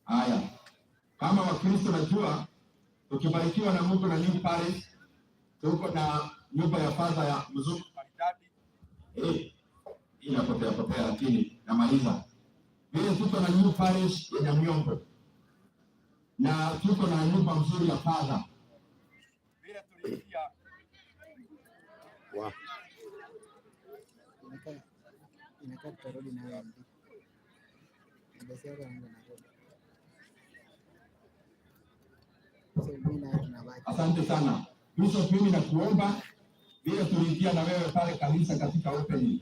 Haya, kama Wakristo najua tukibarikiwa na Mungu na new parish, tuko na nyumba ya Father ya Mzungu Maridadi. Inapotea lakini namaliza. Vile tuko na new parish ya Nyamyombo na tuko na nyumba mzuri ya Father. Vile tuliingia inakaa tutarudi na wewe. Asante sana Bishop, mimi nakuomba vile tuliingia na wewe pale kanisa katika opening,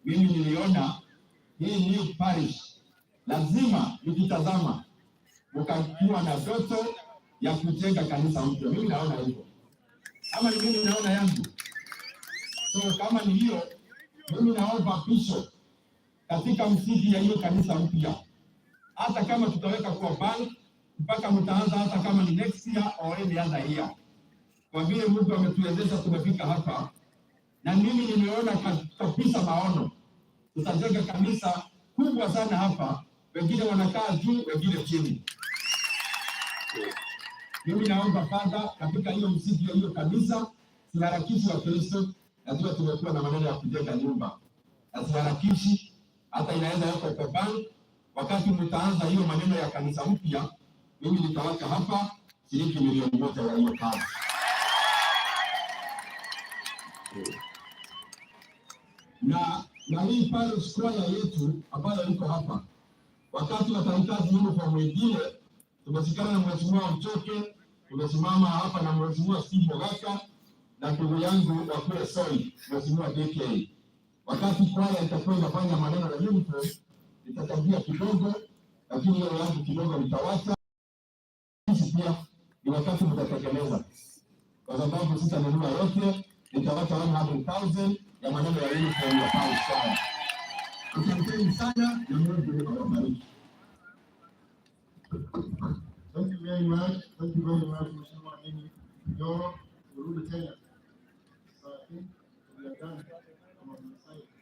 mimi niliona hii new parish lazima nikitazama ukakiwa na ndoto ya kujenga kanisa mpya. Mimi naona hivyo, ama ni mimi naona yangu. So kama ni hiyo, mimi naomba Bishop katika msingi ya hiyo kanisa mpya, hata kama tutaweka kwa bank mpaka mtaanza, hata kama ni next year or any other year, kwa vile Mungu ametuwezesha tumefika hapa, na mimi nimeona kabisa maono tutajenga kanisa kubwa sana hapa, wengine wanakaa juu, wengine chini. Mimi naomba Father katika hiyo msingi ya hiyo kanisa, siharakishi wa Kristo. Najua tumekuwa na maneno ya kujenga nyumba, na siharakishi, hata inaweza yako kwa bank. Wakati mtaanza hiyo maneno ya kanisa mpya, mimi nitaweka hapa shilingi milioni 1 ya hiyo kazi. Na hii parish choir yetu ambayo iko hapa, wakati watahitaji uniform wengine, tumesikana na Mheshimiwa Mchoke, tumesimama hapa na Mheshimiwa Steve Mogaka na ndugu yangu wa kule Soi, Mheshimiwa DK. Wakati choir itakuwa inafanya maneno ya uniform, nitachangia kidogo, lakini hiyo yangu kidogo nitawacha. Sisi pia ni wakati mtatekeleza, kwa sababu sitanunua yote, nitawacha 100,000 ya maneno ya uniform ya parish choir. Asanteni sana na Mungu awabariki. Thank you very much. Thank you very much, Mheshimiwa Nini Ndoro. Urudi tena. So I think we are done on the side.